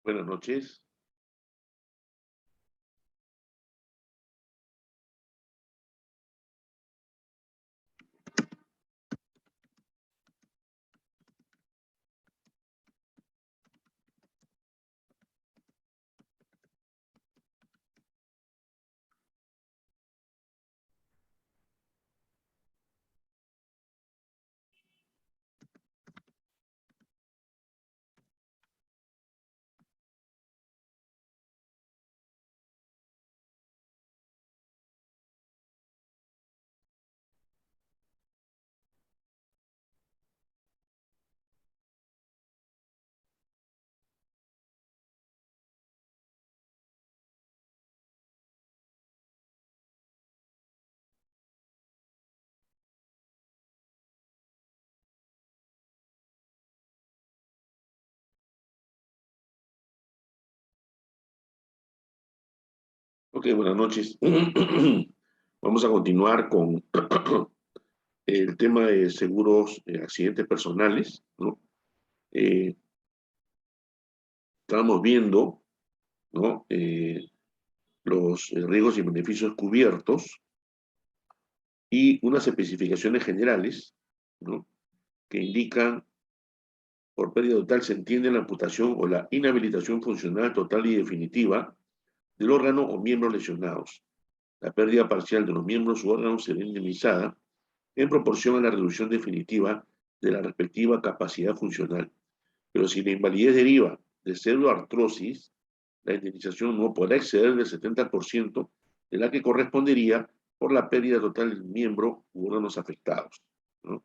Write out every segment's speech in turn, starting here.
Buenas noches. Ok, buenas noches. Vamos a continuar con el tema de seguros de accidentes personales, ¿no? Eh, Estábamos viendo, ¿no? Los riesgos y beneficios cubiertos y unas especificaciones generales, ¿no? Que indican, por pérdida total se entiende la amputación o la inhabilitación funcional total y definitiva del órgano o miembros lesionados. La pérdida parcial de los miembros u órganos será indemnizada en proporción a la reducción definitiva de la respectiva capacidad funcional. Pero si la invalidez deriva de pseudoartrosis, la indemnización no podrá exceder del 70% de la que correspondería por la pérdida total del miembro u órganos afectados, ¿no?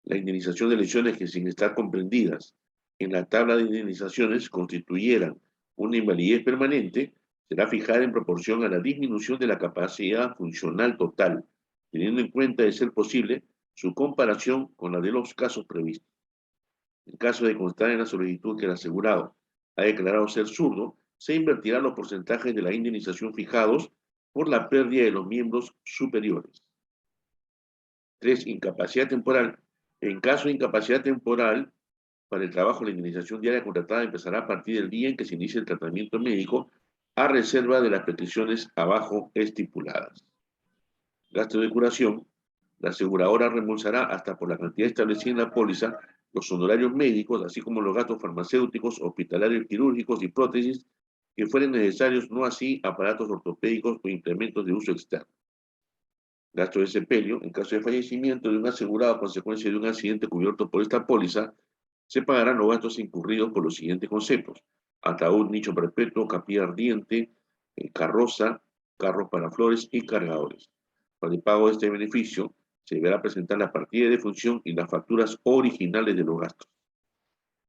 La indemnización de lesiones que, sin estar comprendidas en la tabla de indemnizaciones, constituyeran una invalidez permanente, será fijada en proporción a la disminución de la capacidad funcional total, teniendo en cuenta, de ser posible, su comparación con la de los casos previstos. En caso de constar en la solicitud que el asegurado ha declarado ser zurdo, se invertirán los porcentajes de la indemnización fijados por la pérdida de los miembros superiores. 3. Incapacidad temporal. En caso de incapacidad temporal, para el trabajo, la indemnización diaria contratada empezará a partir del día en que se inicie el tratamiento médico, a reserva de las prescripciones abajo estipuladas. Gasto de curación. La aseguradora reembolsará hasta por la cantidad establecida en la póliza los honorarios médicos, así como los gastos farmacéuticos, hospitalarios, quirúrgicos y prótesis que fueren necesarios, no así aparatos ortopédicos o implementos de uso externo. Gasto de sepelio. En caso de fallecimiento de un asegurado a consecuencia de un accidente cubierto por esta póliza, se pagarán los gastos incurridos por los siguientes conceptos: ataúd, nicho perpetuo, capilla ardiente, carroza, carros para flores y cargadores. Para el pago de este beneficio, se deberá presentar la partida de defunción y las facturas originales de los gastos.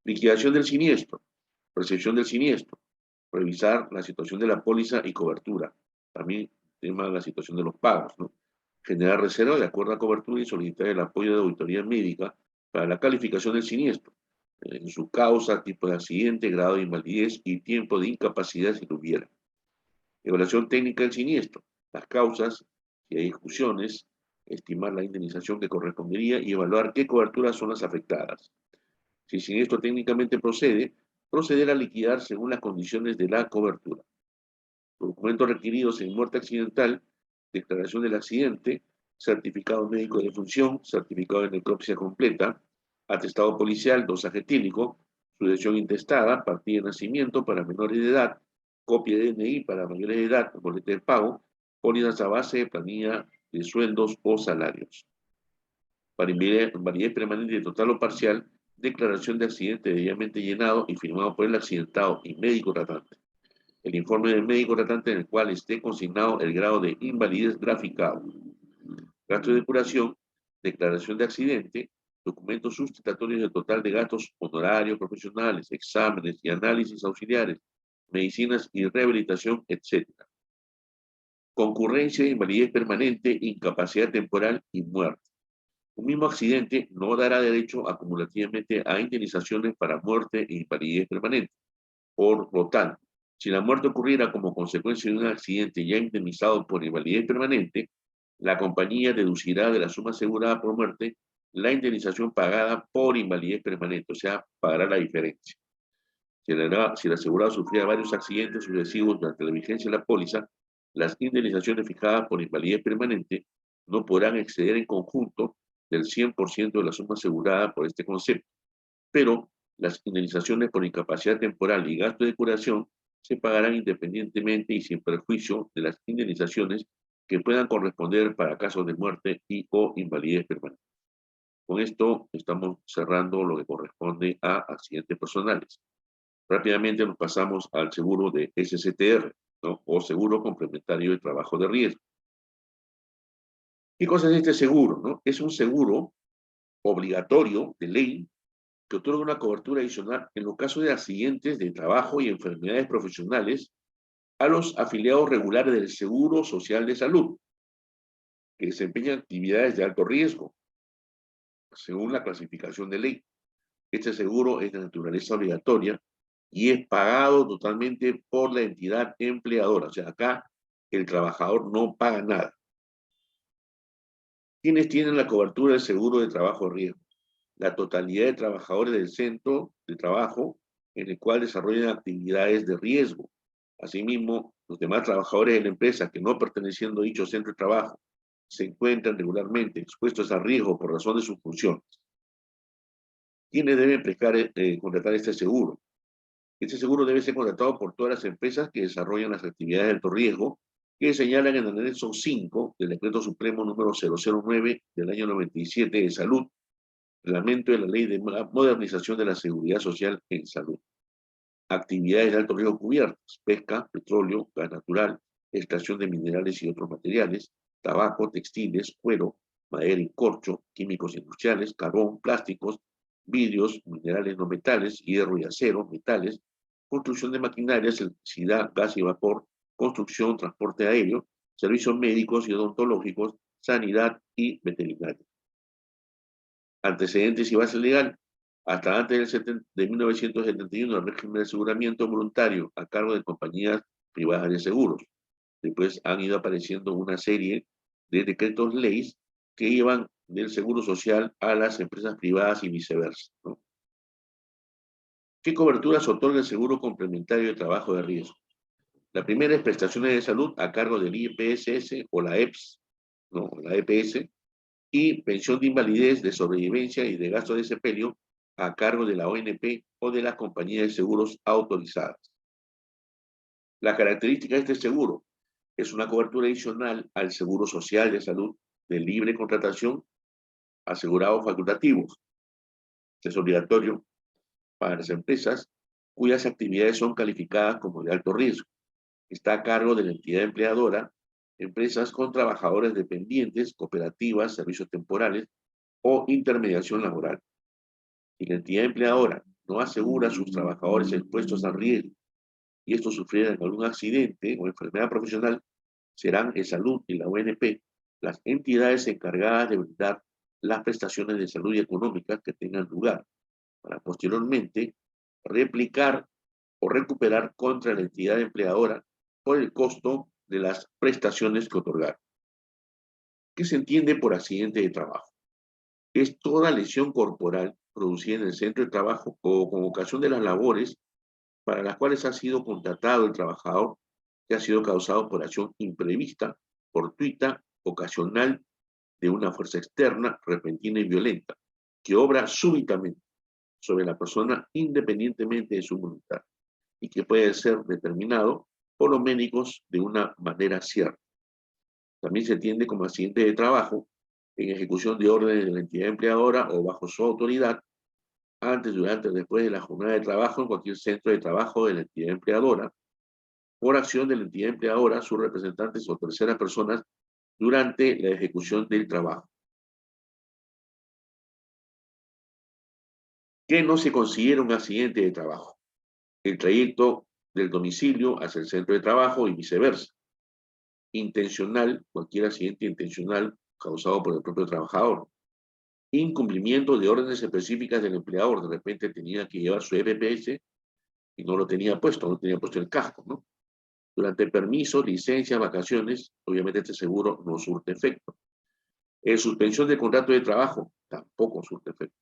Liquidación del siniestro. Percepción del siniestro. Revisar la situación de la póliza y cobertura. También tema de la situación de los pagos, ¿no? Generar reserva de acuerdo a cobertura y solicitar el apoyo de auditoría médica para la calificación del siniestro, en su causa, tipo de accidente, grado de invalidez y tiempo de incapacidad si lo hubiera. Evaluación técnica del siniestro, las causas, si hay discusiones, estimar la indemnización que correspondería y evaluar qué coberturas son las afectadas. Si el siniestro técnicamente proceder a liquidar según las condiciones de la cobertura. Documentos requeridos en muerte accidental: declaración del accidente, certificado médico de defunción, certificado de necropsia completa, atestado policial, dosaje etílico, sucesión intestada, partida de nacimiento para menores de edad, copia de DNI para mayores de edad, boleta de pago, pólizas a base de planilla de sueldos o salarios. Para invalidez permanente total o parcial, declaración de accidente debidamente llenado y firmado por el accidentado y médico tratante. El informe del médico tratante en el cual esté consignado el grado de invalidez graficado. Gasto de curación, declaración de accidente, documentos sustentatorios del total de gastos honorarios profesionales, exámenes y análisis auxiliares, medicinas y rehabilitación, etc. Concurrencia de invalidez permanente, incapacidad temporal y muerte. Un mismo accidente no dará derecho acumulativamente a indemnizaciones para muerte e invalidez permanente. Por lo tanto, si la muerte ocurriera como consecuencia de un accidente ya indemnizado por invalidez permanente, la compañía deducirá de la suma asegurada por muerte la indemnización pagada por invalidez permanente, o sea, pagará la diferencia. Si el asegurado sufría varios accidentes sucesivos durante la vigencia de la póliza, las indemnizaciones fijadas por invalidez permanente no podrán exceder en conjunto del 100% de la suma asegurada por este concepto, pero las indemnizaciones por incapacidad temporal y gasto de curación se pagarán independientemente y sin perjuicio de las indemnizaciones que puedan corresponder para casos de muerte y o invalidez permanente. Con esto estamos cerrando lo que corresponde a accidentes personales. Rápidamente nos pasamos al seguro de SCTR, ¿no? O seguro complementario de trabajo de riesgo. ¿Qué cosa es este seguro? ¿No? Es un seguro obligatorio de ley que otorga una cobertura adicional en los casos de accidentes de trabajo y enfermedades profesionales a los afiliados regulares del Seguro Social de Salud, que desempeñan actividades de alto riesgo, según la clasificación de ley. Este seguro es de naturaleza obligatoria y es pagado totalmente por la entidad empleadora. O sea, acá el trabajador no paga nada. ¿Quiénes tienen la cobertura del seguro de trabajo de riesgo? La totalidad de trabajadores del centro de trabajo en el cual desarrollan actividades de riesgo. Asimismo, los demás trabajadores de la empresa que no perteneciendo a dicho centro de trabajo se encuentran regularmente expuestos a riesgo por razón de sus funciones. ¿Quiénes deben contratar este seguro? Este seguro debe ser contratado por todas las empresas que desarrollan las actividades de alto riesgo que señalan en el anexo 5 del Decreto Supremo número 009 del año 97 de Salud, reglamento de la Ley de Modernización de la Seguridad Social en Salud. Actividades de alto riesgo cubiertas: pesca, petróleo, gas natural, extracción de minerales y otros materiales, tabaco, textiles, cuero, madera y corcho, químicos industriales, carbón, plásticos, vidrios, minerales no metales, hierro y acero, metales, construcción de maquinarias, electricidad, gas y vapor, construcción, transporte aéreo, servicios médicos y odontológicos, sanidad y veterinaria. Antecedentes y base legal. Hasta antes de 1971, el régimen de aseguramiento voluntario a cargo de compañías privadas de seguros. Después han ido apareciendo una serie de decretos leyes que llevan del seguro social a las empresas privadas y viceversa, ¿no? ¿Qué coberturas otorga el seguro complementario de trabajo de riesgo? La primera es prestaciones de salud a cargo del IPSS o la EPS, ¿no? La EPS, y pensión de invalidez, de sobrevivencia y de gasto de sepelio a cargo de la ONP o de las compañías de seguros autorizadas. La característica de este seguro es una cobertura adicional al seguro social de salud de libre contratación, asegurados facultativos. Es obligatorio para las empresas cuyas actividades son calificadas como de alto riesgo. Está a cargo de la entidad empleadora, empresas con trabajadores dependientes, cooperativas, servicios temporales o intermediación laboral. Si la entidad empleadora no asegura a sus trabajadores expuestos al riesgo y estos sufrieran algún accidente o enfermedad profesional, serán Salud y la ONP las entidades encargadas de brindar las prestaciones de salud y económicas que tengan lugar, para posteriormente replicar o recuperar contra la entidad empleadora por el costo de las prestaciones que otorgar. ¿Qué se entiende por accidente de trabajo? Es toda lesión corporal producida en el centro de trabajo o con ocasión de las labores para las cuales ha sido contratado el trabajador, que ha sido causado por acción imprevista, fortuita, ocasional, de una fuerza externa, repentina y violenta, que obra súbitamente sobre la persona independientemente de su voluntad y que puede ser determinado por los médicos de una manera cierta. También se entiende como accidente de trabajo en ejecución de órdenes de la entidad empleadora o bajo su autoridad, antes, durante o después de la jornada de trabajo en cualquier centro de trabajo de la entidad empleadora, por acción de la entidad empleadora, sus representantes o terceras personas durante la ejecución del trabajo. ¿Qué no se considera un accidente de trabajo? El trayecto del domicilio hacia el centro de trabajo y viceversa. Intencional, cualquier accidente intencional causado por el propio trabajador. Incumplimiento de órdenes específicas del empleador. De repente tenía que llevar su EPS y no lo tenía puesto, no tenía puesto el casco, ¿no? Durante permisos, licencias, vacaciones, obviamente este seguro no surte efecto. Suspensión del contrato de trabajo, tampoco surte efecto.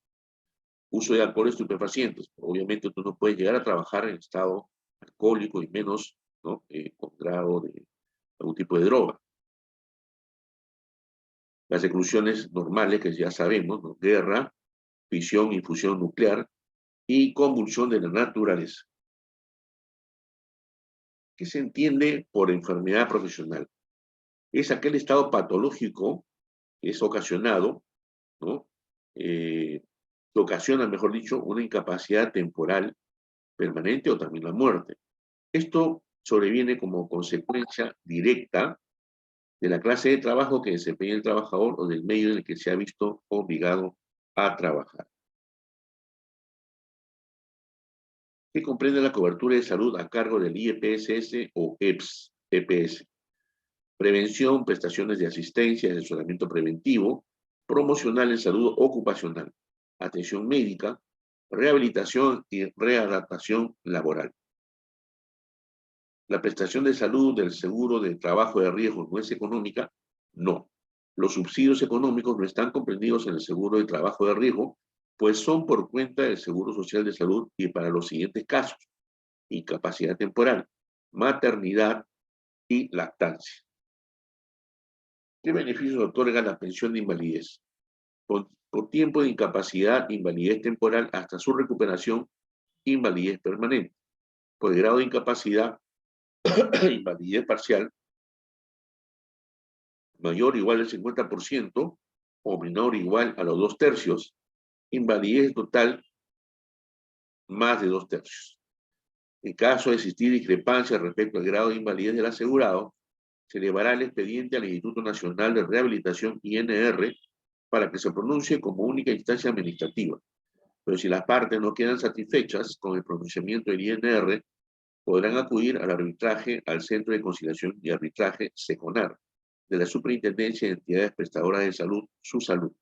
Uso de alcohol y estupefacientes. Obviamente tú no puedes llegar a trabajar en estado alcohólico y menos, ¿no? Con grado de algún tipo de droga. Las exclusiones normales que ya sabemos, ¿no? Guerra, fisión y fusión nuclear y convulsión de la naturaleza. ¿Qué se entiende por enfermedad profesional? Es aquel estado patológico que es ocasionado, ¿no? Que ocasiona, mejor dicho, una incapacidad temporal permanente o también la muerte. Esto sobreviene como consecuencia directa de la clase de trabajo que desempeña el trabajador o del medio en el que se ha visto obligado a trabajar. ¿Qué comprende la cobertura de salud a cargo del IEPSS o EPS? Prevención, prestaciones de asistencia, asesoramiento preventivo, promocional en salud ocupacional, atención médica, rehabilitación y readaptación laboral. La prestación de salud del seguro de trabajo de riesgo no es económica, no. Los subsidios económicos no están comprendidos en el seguro de trabajo de riesgo, pues son por cuenta del Seguro Social de Salud y para los siguientes casos: incapacidad temporal, maternidad y lactancia. ¿Qué beneficios otorga la pensión de invalidez? Por tiempo de incapacidad, invalidez temporal hasta su recuperación, invalidez permanente. Por grado de incapacidad, invalidez parcial, mayor o igual al 50% o menor o igual a los 2/3, invalidez total más de 2/3. En caso de existir discrepancia respecto al grado de invalidez del asegurado, se elevará el expediente al Instituto Nacional de Rehabilitación, INR, para que se pronuncie como única instancia administrativa. Pero si las partes no quedan satisfechas con el pronunciamiento del INR, podrán acudir al arbitraje al Centro de Conciliación y Arbitraje, SECONAR, de la Superintendencia de Entidades Prestadoras de Salud, SUSALUD.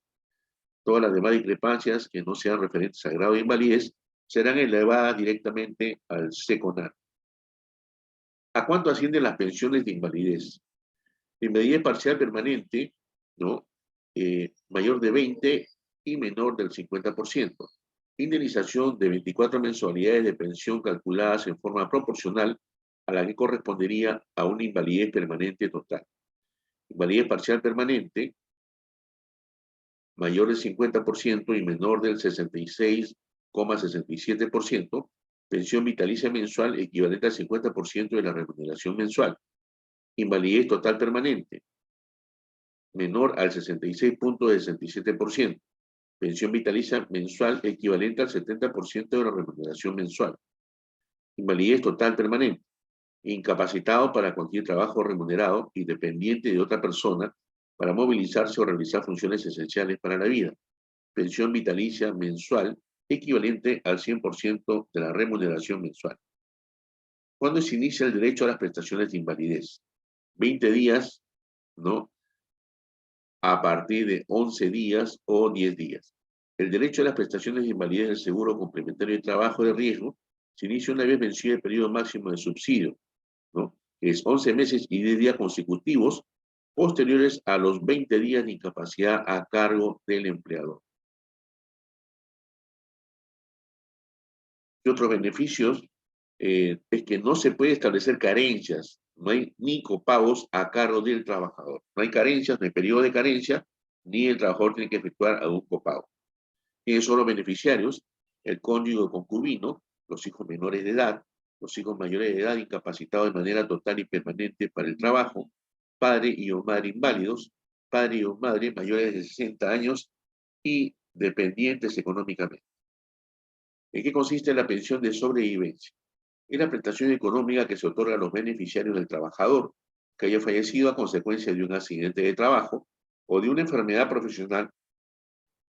Todas las demás discrepancias que no sean referentes al grado de invalidez serán elevadas directamente al SECONAR. ¿A cuánto ascienden las pensiones de invalidez? Invalidez parcial permanente, ¿no? Mayor de 20 y menor del 50%. Indemnización de 24 mensualidades de pensión calculadas en forma proporcional a la que correspondería a una invalidez permanente total. Invalidez parcial permanente, mayor del 50% y menor del 66,67%, pensión vitalicia mensual equivalente al 50% de la remuneración mensual. Invalidez total permanente, menor al 66,67%, pensión vitalicia mensual equivalente al 70% de la remuneración mensual. Invalidez total permanente, incapacitado para cualquier trabajo remunerado y dependiente de otra persona para movilizarse o realizar funciones esenciales para la vida. Pensión vitalicia mensual equivalente al 100% de la remuneración mensual. ¿Cuándo se inicia el derecho a las prestaciones de invalidez? 20 días, ¿no? A partir de 11 días o 10 días. El derecho a las prestaciones de invalidez del seguro complementario de trabajo de riesgo se inicia una vez vencido el periodo máximo de subsidio, ¿no? Que es 11 meses y 10 días consecutivos posteriores a los 20 días de incapacidad a cargo del empleador. ¿Qué otros beneficios? Es que no se puede establecer carencias, no hay ni copagos a cargo del trabajador. No hay carencias, no hay periodo de carencia, ni el trabajador tiene que efectuar algún copago. ¿Quiénes son los beneficiarios? El cónyuge o concubino, los hijos menores de edad, los hijos mayores de edad incapacitados de manera total y permanente para el trabajo, padre y o madre inválidos, padre y o madre mayores de 60 años y dependientes económicamente. ¿En qué consiste la pensión de sobrevivencia? Es la prestación económica que se otorga a los beneficiarios del trabajador que haya fallecido a consecuencia de un accidente de trabajo o de una enfermedad profesional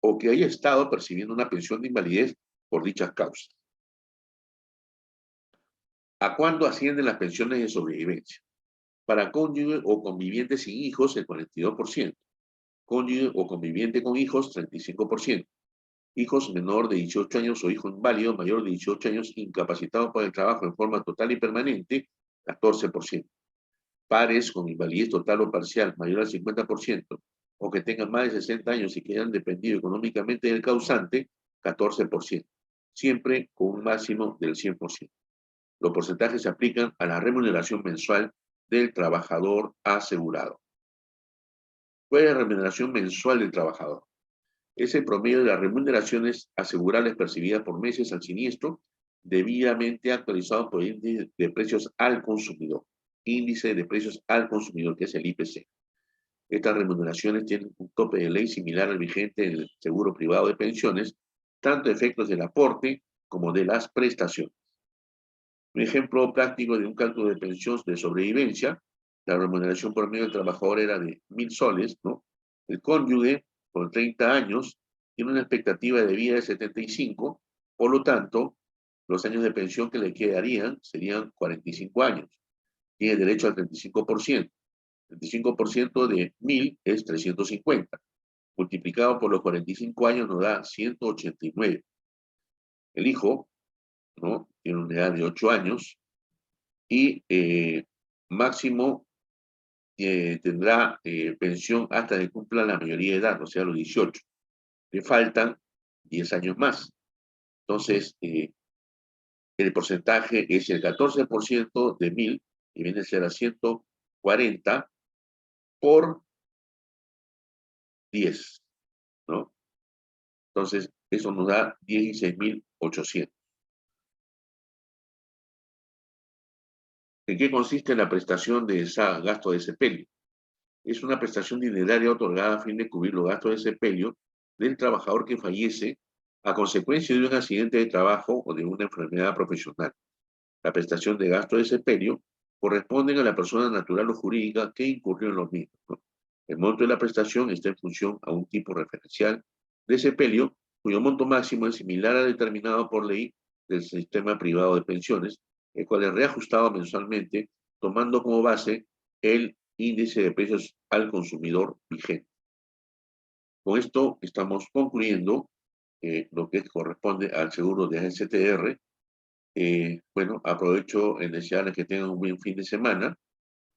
o que haya estado percibiendo una pensión de invalidez por dichas causas. ¿A cuándo ascienden las pensiones de sobrevivencia? Para cónyuge o conviviente sin hijos, el 42%. Cónyuge o conviviente con hijos, 35%. Hijos menor de 18 años o hijo inválido mayor de 18 años incapacitado por el trabajo en forma total y permanente, 14%. Pares con invalidez total o parcial mayor al 50%, o que tengan más de 60 años y que hayan dependido económicamente del causante, 14%, siempre con un máximo del 100%. Los porcentajes se aplican a la remuneración mensual del trabajador asegurado. ¿Cuál es la remuneración mensual del trabajador? Es el promedio de las remuneraciones asegurables percibidas por meses al siniestro, debidamente actualizado por el índice de precios al consumidor. Índice de precios al consumidor, que es el IPC. Estas remuneraciones tienen un tope de ley similar al vigente en el seguro privado de pensiones, tanto efectos del aporte como de las prestaciones. Un ejemplo práctico de un cálculo de pensión de sobrevivencia, la remuneración por medio del trabajador era de 1.000 soles, ¿no? El cónyuge, con 30 años, tiene una expectativa de vida de 75, por lo tanto, los años de pensión que le quedarían serían 45 años. Tiene derecho al 35%. 35% de 1.000 es 350. Multiplicado por los 45 años nos da 189. El hijo, ¿no?, tiene una edad de 8 años y máximo tendrá pensión hasta que cumpla la mayoría de edad, o sea, los 18. Le faltan 10 años más. Entonces, el porcentaje es el 14% de 1.000, y viene a ser a 140 por 10, ¿no? Entonces, eso nos da 16.800. ¿En qué consiste la prestación de ese gasto de sepelio? Es una prestación dineraria otorgada a fin de cubrir los gastos de sepelio del trabajador que fallece a consecuencia de un accidente de trabajo o de una enfermedad profesional. La prestación de gasto de sepelio corresponde a la persona natural o jurídica que incurrió en los mismos, ¿no? El monto de la prestación está en función a un tipo referencial de sepelio, cuyo monto máximo es similar al determinado por ley del sistema privado de pensiones, el cual es reajustado mensualmente, tomando como base el índice de precios al consumidor vigente. Con esto estamos concluyendo lo que corresponde al seguro de ASTR. Bueno, aprovecho en desearles que tengan un buen fin de semana.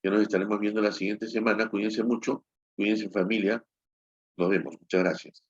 Ya nos estaremos viendo la siguiente semana. Cuídense mucho, cuídense familia. Nos vemos. Muchas gracias.